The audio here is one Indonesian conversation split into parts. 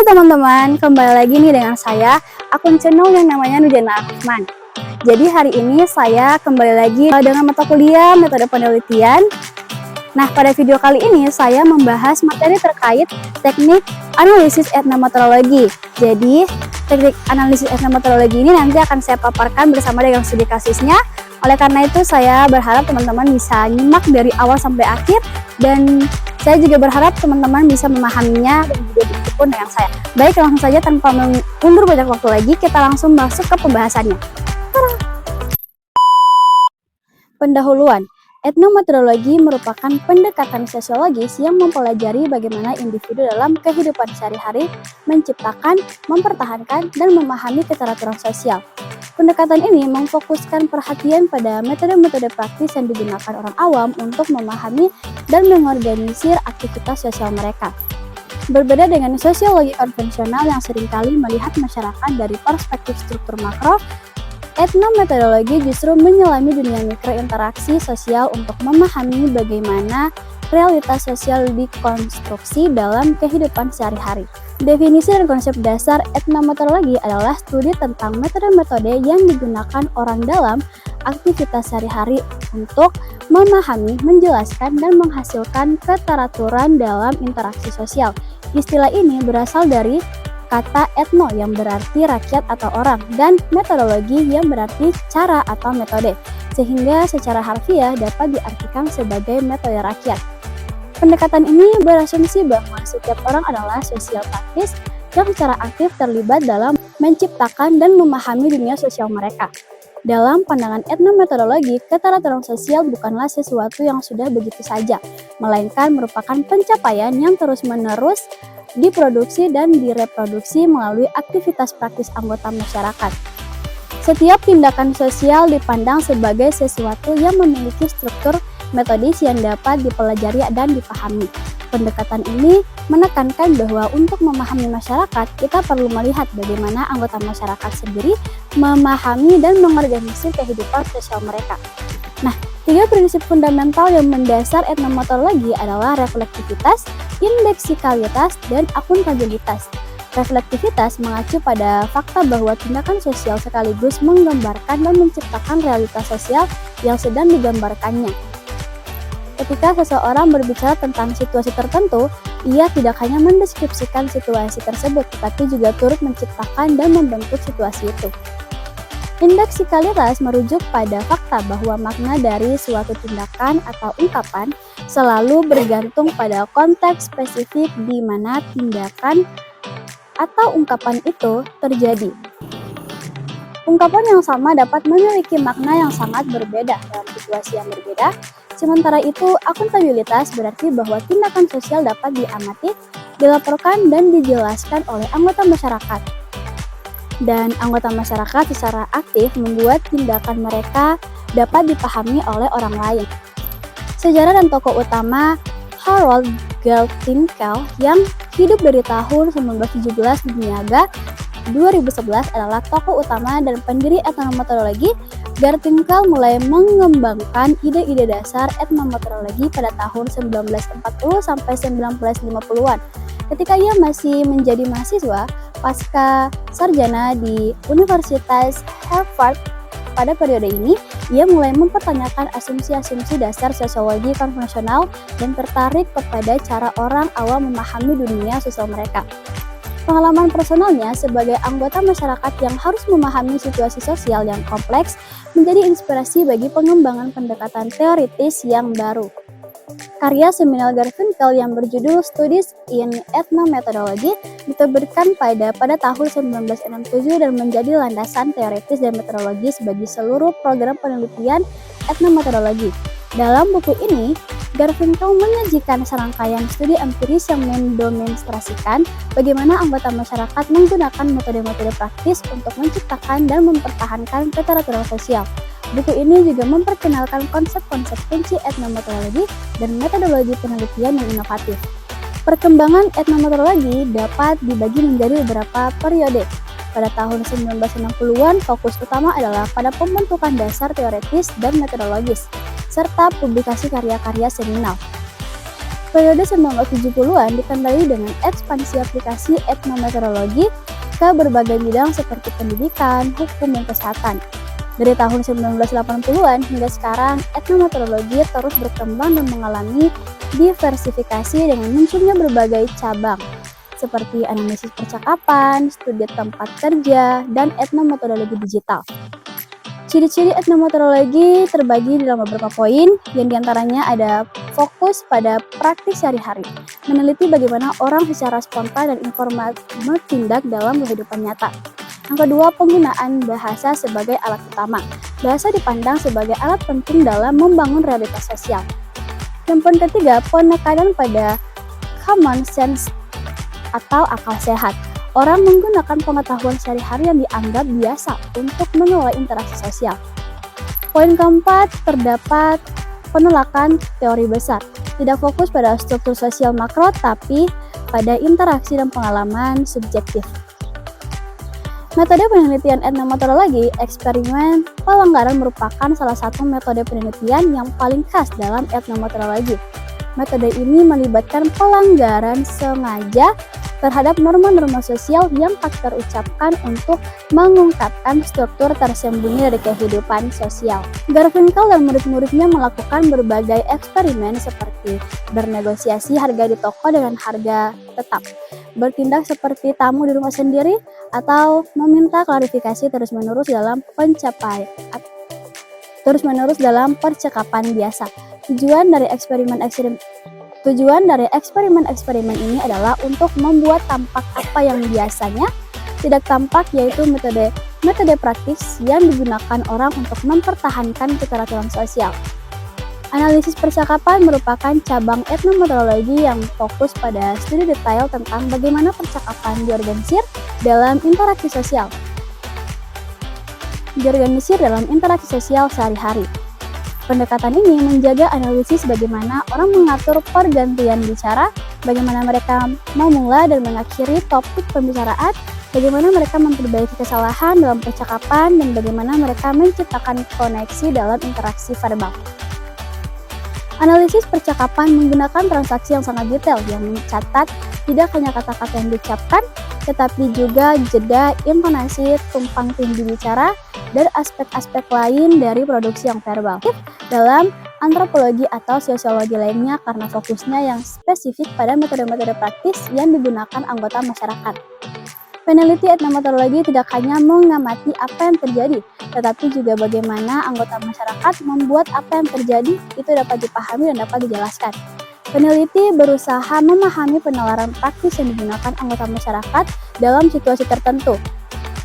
teman-teman, kembali lagi nih dengan saya, akun channel yang namanya Nurjana Arifman. Jadi hari ini saya kembali lagi dengan mata kuliah metode penelitian. Nah, pada video kali ini saya membahas materi terkait teknik analisis etnometeorologi. Jadi, teknik analisis etnometeorologi ini nanti akan saya paparkan bersama dengan studi kasusnya. Oleh karena itu, saya berharap teman-teman bisa nyimak dari awal sampai akhir, dan saya juga berharap teman-teman bisa memahaminya dan juga begitu dengan saya. Baik, langsung saja tanpa mengundur banyak waktu lagi, kita langsung masuk ke pembahasannya. Pendahuluan. Etnometeorologi merupakan pendekatan sosiologis yang mempelajari bagaimana individu dalam kehidupan sehari-hari menciptakan, mempertahankan, dan memahami keteraturan sosial. Pendekatan ini memfokuskan perhatian pada metode-metode praktis yang digunakan orang awam untuk memahami dan mengorganisir aktivitas sosial mereka. Berbeda dengan sosiologi konvensional yang seringkali melihat masyarakat dari perspektif struktur makro, etnometeorologi justru menyelami dunia mikrointeraksi sosial untuk memahami bagaimana realitas sosial dikonstruksi dalam kehidupan sehari-hari. Definisi dan konsep dasar etnometeorologi adalah studi tentang metode-metode yang digunakan orang dalam aktivitas sehari-hari untuk memahami, menjelaskan, dan menghasilkan keteraturan dalam interaksi sosial. Istilah ini berasal dari kata etno yang berarti rakyat atau orang, dan metodologi yang berarti cara atau metode, sehingga secara harfiah dapat diartikan sebagai metode rakyat. Pendekatan ini berasumsi bahwa setiap orang adalah sosial praktis yang secara aktif terlibat dalam menciptakan dan memahami dunia sosial mereka. Dalam pandangan etnometeorologi, keteraturan sosial bukanlah sesuatu yang sudah begitu saja, melainkan merupakan pencapaian yang terus-menerus diproduksi dan direproduksi melalui aktivitas praktis anggota masyarakat. Setiap tindakan sosial dipandang sebagai sesuatu yang memiliki struktur metodis yang dapat dipelajari dan dipahami. Pendekatan ini menekankan bahwa untuk memahami masyarakat, kita perlu melihat bagaimana anggota masyarakat sendiri memahami dan mengorganisir kehidupan sosial mereka. Nah, 3 prinsip fundamental yang mendasar etnometeorologi adalah reflektivitas, indeksikalitas, dan akuntabilitas. Reflektivitas mengacu pada fakta bahwa tindakan sosial sekaligus menggambarkan dan menciptakan realitas sosial yang sedang digambarkannya. Ketika seseorang berbicara tentang situasi tertentu, ia tidak hanya mendeskripsikan situasi tersebut, tetapi juga turut menciptakan dan membentuk situasi itu. Indeksikalitas merujuk pada fakta bahwa makna dari suatu tindakan atau ungkapan selalu bergantung pada konteks spesifik di mana tindakan atau ungkapan itu terjadi. Ungkapan yang sama dapat memiliki makna yang sangat berbeda dalam situasi yang berbeda. Sementara itu, akuntabilitas berarti bahwa tindakan sosial dapat diamati, dilaporkan, dan dijelaskan oleh anggota masyarakat. Dan anggota masyarakat secara aktif membuat tindakan mereka dapat dipahami oleh orang lain. Sejarah dan tokoh utama Harold Garfinkel yang hidup dari tahun 1917 hingga 2011 adalah tokoh utama dan pendiri etnometeorologi. Garfinkel mulai mengembangkan ide-ide dasar etnometeorologi pada tahun 1940 sampai 1950-an. Ketika ia masih menjadi mahasiswa pasca sarjana di Universitas Harvard, pada periode ini ia mulai mempertanyakan asumsi-asumsi dasar sosiologi konvensional dan tertarik kepada cara orang awam memahami dunia sosial mereka. Pengalaman personalnya sebagai anggota masyarakat yang harus memahami situasi sosial yang kompleks menjadi inspirasi bagi pengembangan pendekatan teoritis yang baru. Karya seminal Garfinkel yang berjudul Studies in Ethnomethodology diterbitkan pada tahun 1967 dan menjadi landasan teoritis dan metodologis bagi seluruh program penelitian etnomethodologi. Dalam buku ini, Garfinkel menyajikan serangkaian studi empiris yang mendemonstrasikan bagaimana anggota masyarakat menggunakan metode-metode praktis untuk menciptakan dan mempertahankan keteraturan sosial. Buku ini juga memperkenalkan konsep-konsep kunci etnometeorologi dan metodologi penelitian yang inovatif. Perkembangan etnometeorologi dapat dibagi menjadi beberapa periode. Pada tahun 1960-an, fokus utama adalah pada pembentukan dasar teoritis dan metodologis, serta publikasi karya-karya seminal. Periode 1970-an ditandai dengan ekspansi aplikasi etnometeorologi ke berbagai bidang seperti pendidikan, hukum, dan kesehatan. Dari tahun 1980-an hingga sekarang, etnometeorologi terus berkembang dan mengalami diversifikasi dengan munculnya berbagai cabang, seperti analisis percakapan, studi tempat kerja, dan etnometeorologi digital. Ciri-ciri etnometeorologi terbagi dalam beberapa poin, yang diantaranya ada fokus pada praktik sehari-hari, meneliti bagaimana orang secara spontan dan informal bertindak dalam kehidupan nyata. Yang kedua, penggunaan bahasa sebagai alat utama. Bahasa dipandang sebagai alat penting dalam membangun realitas sosial. Dan poin ketiga, penekanan pada common sense atau akal sehat. Orang menggunakan pengetahuan sehari-hari yang dianggap biasa untuk mengelola interaksi sosial. Poin keempat, terdapat penolakan teori besar. Tidak fokus pada struktur sosial makro, tapi pada interaksi dan pengalaman subjektif. Metode penelitian etnometeorologi, eksperimen pelanggaran merupakan salah satu metode penelitian yang paling khas dalam etnometeorologi. Metode ini melibatkan pelanggaran sengaja terhadap norma-norma sosial yang tak terucapkan untuk mengungkapkan struktur tersembunyi dari kehidupan sosial. Garfinkel dan murid-muridnya melakukan berbagai eksperimen seperti bernegosiasi harga di toko dengan harga tetap, bertindak seperti tamu di rumah sendiri, atau meminta klarifikasi terus-menerus dalam percakapan biasa. Tujuan dari eksperimen-eksperimen ini adalah untuk membuat tampak apa yang biasanya tidak tampak, yaitu metode praktis yang digunakan orang untuk mempertahankan keteraturan sosial. Analisis percakapan merupakan cabang etnometeorologi yang fokus pada studi detail tentang bagaimana percakapan diorganisir dalam interaksi sosial sehari-hari. Pendekatan ini menjaga analisis bagaimana orang mengatur pergantian bicara, bagaimana mereka memulai dan mengakhiri topik pembicaraan, bagaimana mereka memperbaiki kesalahan dalam percakapan, dan bagaimana mereka menciptakan koneksi dalam interaksi verbal. Analisis percakapan menggunakan transaksi yang sangat detail yang mencatat tidak hanya kata-kata yang diucapkan, tetapi juga jeda, intonasi, tumpang tindih bicara, dan aspek-aspek lain dari produksi yang verbal. Dalam antropologi atau sosiologi lainnya, karena fokusnya yang spesifik pada metode-metode praktis yang digunakan anggota masyarakat. Peneliti etnometeorologi tidak hanya mengamati apa yang terjadi, tetapi juga bagaimana anggota masyarakat membuat apa yang terjadi itu dapat dipahami dan dapat dijelaskan. Peneliti berusaha memahami penalaran praktis yang digunakan anggota masyarakat dalam situasi tertentu.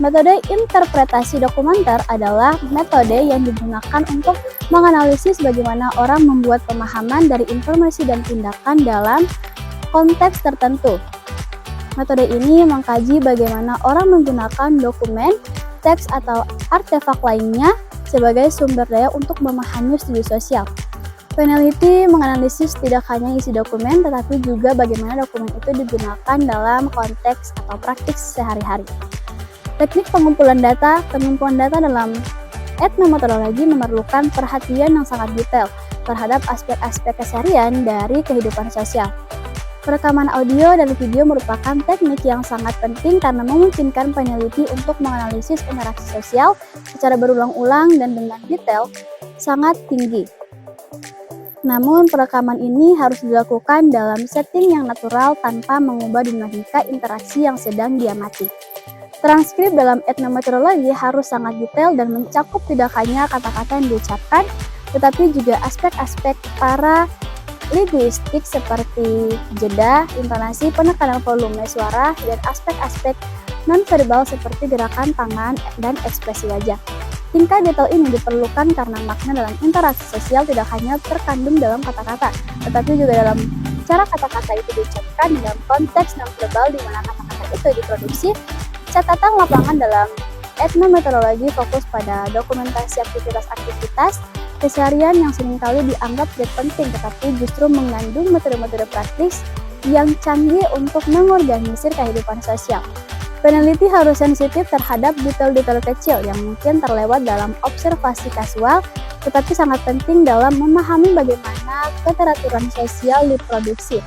Metode interpretasi dokumenter adalah metode yang digunakan untuk menganalisis bagaimana orang membuat pemahaman dari informasi dan tindakan dalam konteks tertentu. Metode ini mengkaji bagaimana orang menggunakan dokumen, teks, atau artefak lainnya sebagai sumber daya untuk memahami studi sosial. Peneliti menganalisis tidak hanya isi dokumen, tetapi juga bagaimana dokumen itu digunakan dalam konteks atau praktik sehari-hari. Teknik pengumpulan data dalam etnometeorologi memerlukan perhatian yang sangat detail terhadap aspek-aspek keseharian dari kehidupan sosial. Perekaman audio dan video merupakan teknik yang sangat penting karena memungkinkan peneliti untuk menganalisis interaksi sosial secara berulang-ulang dan dengan detail sangat tinggi. Namun, perekaman ini harus dilakukan dalam setting yang natural tanpa mengubah dinamika interaksi yang sedang diamati. Transkrip dalam etnometeorologi harus sangat detail dan mencakup tidak hanya kata-kata yang diucapkan, tetapi juga aspek-aspek para linguistik seperti jeda, intonasi, penekanan volume suara, dan aspek-aspek non-verbal seperti gerakan tangan dan ekspresi wajah. Tingkat detail ini diperlukan karena makna dalam interaksi sosial tidak hanya terkandung dalam kata-kata, tetapi juga dalam cara kata-kata itu diucapkan dalam konteks non-verbal di mana kata-kata itu diproduksi. Catatan lapangan dalam etnometeorologi fokus pada dokumentasi aktivitas-aktivitas keseharian yang seringkali dianggap tidak penting, tetapi justru mengandung metode-metode praktis yang canggih untuk mengorganisir kehidupan sosial. Peneliti harus sensitif terhadap detail-detail kecil yang mungkin terlewat dalam observasi kasual tetapi sangat penting dalam memahami bagaimana keteraturan sosial diproduksi.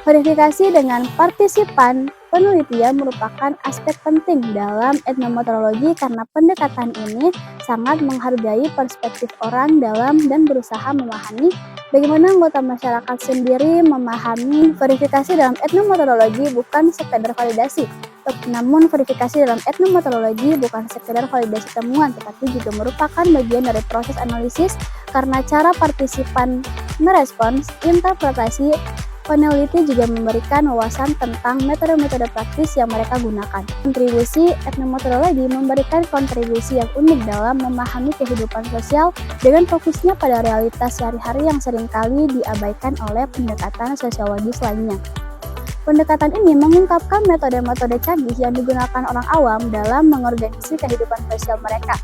Verifikasi dengan partisipan penelitian merupakan aspek penting dalam etnometeorologi karena pendekatan ini sangat menghargai perspektif orang dalam dan berusaha memahami bagaimana anggota masyarakat sendiri memahami. Verifikasi dalam etnometeorologi bukan sekedar validasi, namun verifikasi dalam etnometeorologi bukan sekedar validasi temuan, tetapi juga merupakan bagian dari proses analisis karena cara partisipan merespons interpretasi. Peneliti juga memberikan wawasan tentang metode-metode praktis yang mereka gunakan. Kontribusi etnometeorologi memberikan kontribusi yang unik dalam memahami kehidupan sosial dengan fokusnya pada realitas sehari-hari yang seringkali diabaikan oleh pendekatan sosiologis lainnya. Pendekatan ini mengungkapkan metode-metode canggih yang digunakan orang awam dalam mengorganisasi kehidupan sosial mereka,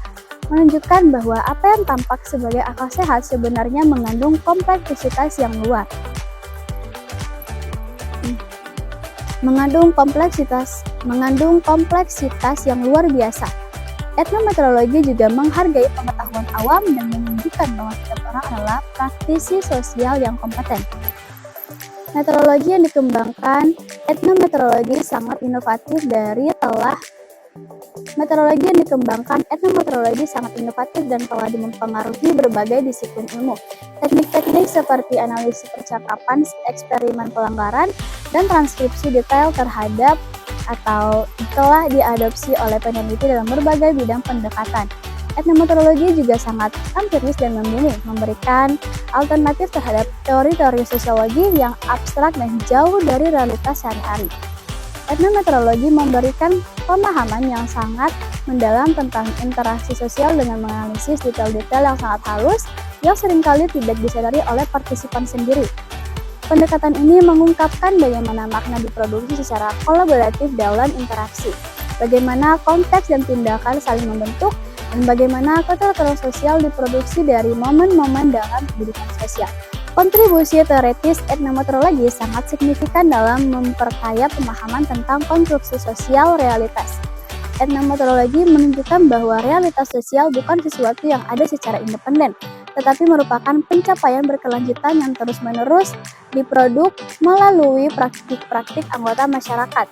menunjukkan bahwa apa yang tampak sebagai akal sehat sebenarnya mengandung kompleksitas yang luar. Mengandung kompleksitas yang luar biasa. Etnometeorologi juga menghargai pengetahuan awam dan menunjukkan bahwa setiap orang adalah praktisi sosial yang kompeten. Etnometeorologi sangat inovatif dan telah mempengaruhi berbagai disiplin ilmu. Teknik-teknik seperti analisis percakapan, eksperimen pelanggaran, dan transkripsi detail telah diadopsi oleh peneliti dalam berbagai bidang pendekatan. Etnometeorologi juga sangat empiris dan memberikan alternatif terhadap teori-teori sosiologi yang abstrak dan jauh dari realitas sehari-hari. Etnometeorologi memberikan pemahaman yang sangat mendalam tentang interaksi sosial dengan menganalisis detail-detail yang sangat halus yang seringkali tidak disadari oleh partisipan sendiri. Pendekatan ini mengungkapkan bagaimana makna diproduksi secara kolaboratif dalam interaksi, bagaimana konteks dan tindakan saling membentuk, dan bagaimana keteraturan sosial diproduksi dari momen-momen dalam kehidupan sosial. Kontribusi teoritis etnometeorologi sangat signifikan dalam memperkaya pemahaman tentang konstruksi sosial realitas. Etnometeorologi menunjukkan bahwa realitas sosial bukan sesuatu yang ada secara independen, tetapi merupakan pencapaian berkelanjutan yang terus-menerus diproduk melalui praktik-praktik anggota masyarakat.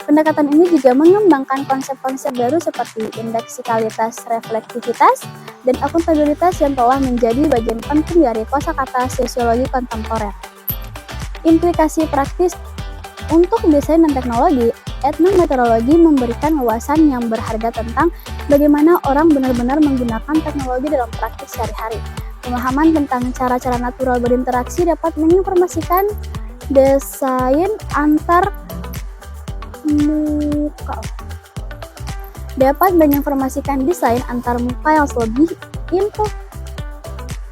Pendekatan ini juga mengembangkan konsep-konsep baru seperti indeksikalitas, reflektivitas, dan akuntabilitas yang telah menjadi bagian penting dari kosakata sosiologi kontemporer. Implikasi praktis untuk desain dan teknologi, etnometeorologi memberikan wawasan yang berharga tentang bagaimana orang benar-benar menggunakan teknologi dalam praktik sehari-hari. Pemahaman tentang cara-cara natural berinteraksi dapat menginformasikan desain antar muka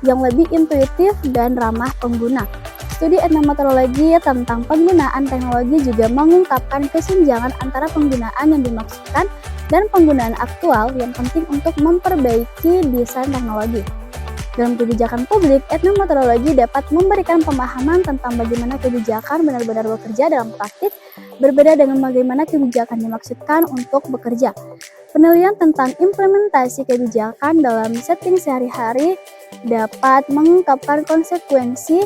yang lebih intuitif dan ramah pengguna. Studi etnometeorologi tentang penggunaan teknologi juga mengungkapkan kesenjangan antara penggunaan yang dimaksudkan dan penggunaan aktual yang penting untuk memperbaiki desain teknologi. Dalam kebijakan publik, etnometeorologi dapat memberikan pemahaman tentang bagaimana kebijakan benar-benar bekerja dalam praktik, berbeda dengan bagaimana kebijakan dimaksudkan untuk bekerja. Penelitian tentang implementasi kebijakan dalam setting sehari-hari dapat mengungkapkan konsekuensi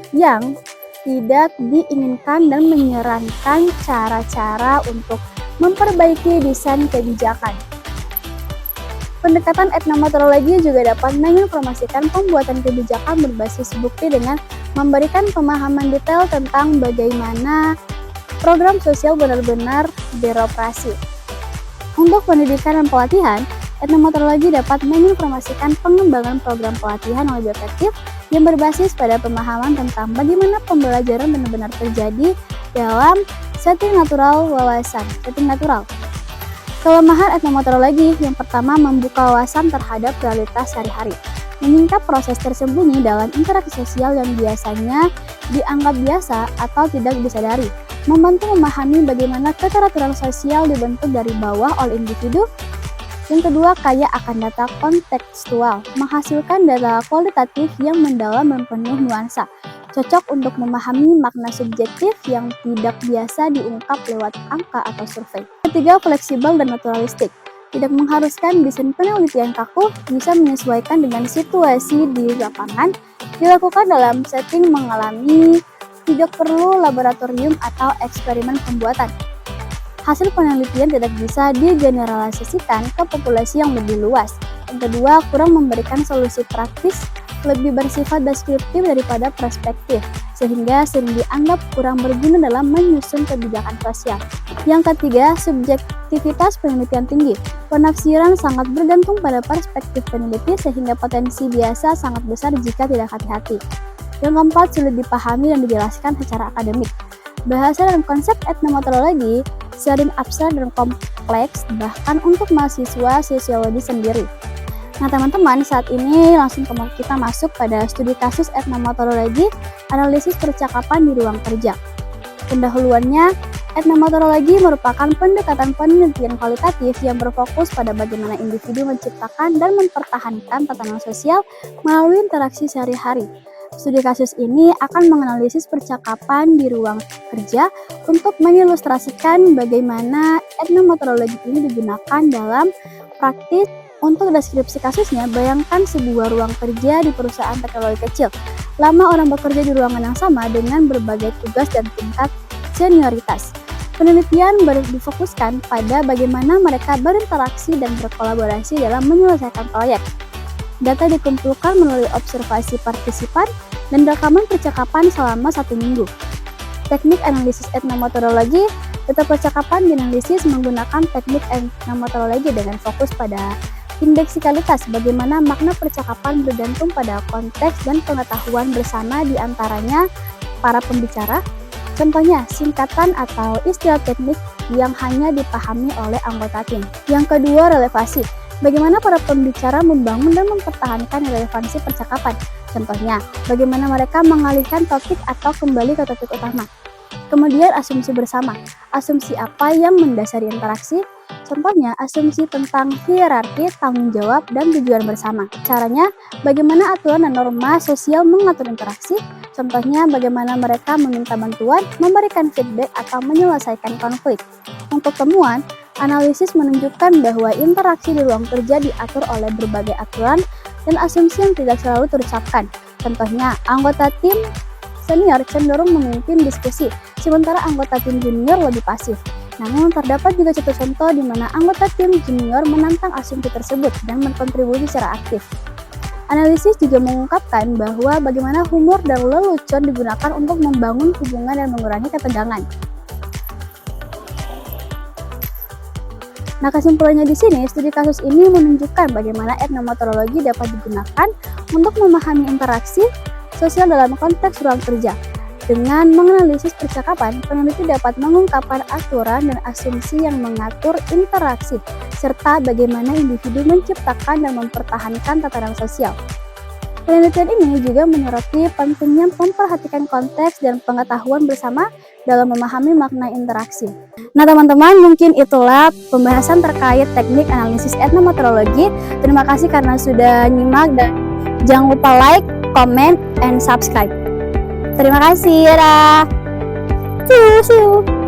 yang tidak diinginkan dan menyarankan cara-cara untuk memperbaiki desain kebijakan. Pendekatan etnometeorologi juga dapat menginformasikan pembuatan kebijakan berbasis bukti dengan memberikan pemahaman detail tentang bagaimana program sosial benar-benar beroperasi. Untuk pendidikan dan pelatihan, etnometeorologi dapat menginformasikan pengembangan program pelatihan yang lebih efektif yang berbasis pada pemahaman tentang bagaimana pembelajaran benar-benar terjadi dalam setting natural. Kelemahan etnometeorologi yang pertama membuka wawasan terhadap realitas sehari-hari, menyingkap proses tersembunyi dalam interaksi sosial yang biasanya dianggap biasa atau tidak disadari, membantu memahami bagaimana keteraturan sosial dibentuk dari bawah oleh individu. Yang kedua, kaya akan data kontekstual, menghasilkan data kualitatif yang mendalam dan penuh nuansa, cocok untuk memahami makna subjektif yang tidak biasa diungkap lewat angka atau survei. Ketiga, fleksibel dan naturalistik, tidak mengharuskan desain penelitian kaku, bisa menyesuaikan dengan situasi di lapangan, dilakukan dalam setting mengalami, tidak perlu laboratorium atau eksperimen pembuatan. Hasil penelitian tidak bisa digeneralisasikan ke populasi yang lebih luas. Yang kedua, kurang memberikan solusi praktis, lebih bersifat deskriptif daripada perspektif, sehingga sering dianggap kurang berguna dalam menyusun kebijakan sosial. Yang ketiga, subjektivitas penelitian tinggi. Penafsiran sangat bergantung pada perspektif peneliti, sehingga potensi biasa sangat besar jika tidak hati-hati. Yang keempat, sulit dipahami dan dijelaskan secara akademik. Bahasa dan konsep etnometeorologi sering abstrak dan kompleks, bahkan untuk mahasiswa sosiologi sendiri. Nah teman-teman, saat ini langsung kita masuk pada studi kasus etnometeorologi, analisis percakapan di ruang kerja. Pendahuluannya, etnometeorologi merupakan pendekatan penelitian kualitatif yang berfokus pada bagaimana individu menciptakan dan mempertahankan tatanan sosial melalui interaksi sehari-hari. Studi kasus ini akan menganalisis percakapan di ruang kerja untuk mengilustrasikan bagaimana etnometeorologi ini digunakan dalam praktis. Untuk deskripsi kasusnya, bayangkan sebuah ruang kerja di perusahaan teknologi kecil. Lama orang bekerja di ruangan yang sama dengan berbagai tugas dan tingkat senioritas. Penelitian difokuskan pada bagaimana mereka berinteraksi dan berkolaborasi dalam menyelesaikan proyek. Data dikumpulkan melalui observasi partisipan dan rekaman percakapan selama 1 minggu. Teknik analisis etnometeorologi, data percakapan dianalisis menggunakan teknik etnometeorologi dengan fokus pada indeksikalitas, bagaimana makna percakapan bergantung pada konteks dan pengetahuan bersama di antaranya para pembicara. Contohnya, singkatan atau istilah teknik yang hanya dipahami oleh anggota tim. Yang kedua, relevasi. Bagaimana para pembicara membangun dan mempertahankan relevansi percakapan. Contohnya, bagaimana mereka mengalihkan topik atau kembali ke topik utama. Kemudian, asumsi bersama. Asumsi apa yang mendasari interaksi? Contohnya, asumsi tentang hierarki, tanggung jawab, dan tujuan bersama. Caranya, bagaimana aturan dan norma sosial mengatur interaksi. Contohnya, bagaimana mereka meminta bantuan, memberikan feedback, atau menyelesaikan konflik. Untuk temuan, analisis menunjukkan bahwa interaksi di ruang kerja diatur oleh berbagai aturan dan asumsi yang tidak selalu terucapkan. Contohnya, anggota tim senior cenderung memimpin diskusi, sementara anggota tim junior lebih pasif. Namun, terdapat juga contoh di mana anggota tim junior menantang asumsi tersebut dan berkontribusi secara aktif. Analisis juga mengungkapkan bahwa bagaimana humor dan lelucon digunakan untuk membangun hubungan dan mengurangi ketegangan. Nah, kesimpulannya di sini, studi kasus ini menunjukkan bagaimana etnometeorologi dapat digunakan untuk memahami interaksi sosial dalam konteks ruang kerja. Dengan menganalisis percakapan, peneliti dapat mengungkapkan aturan dan asumsi yang mengatur interaksi, serta bagaimana individu menciptakan dan mempertahankan tatanan sosial. Penelitian ini juga menyoroti pentingnya memperhatikan konteks dan pengetahuan bersama dalam memahami makna interaksi. Nah teman-teman, mungkin itulah pembahasan terkait teknik analisis etnometeorologi. Terima kasih karena sudah nyimak dan jangan lupa like, comment, and subscribe. Terima kasih, dadah. See you.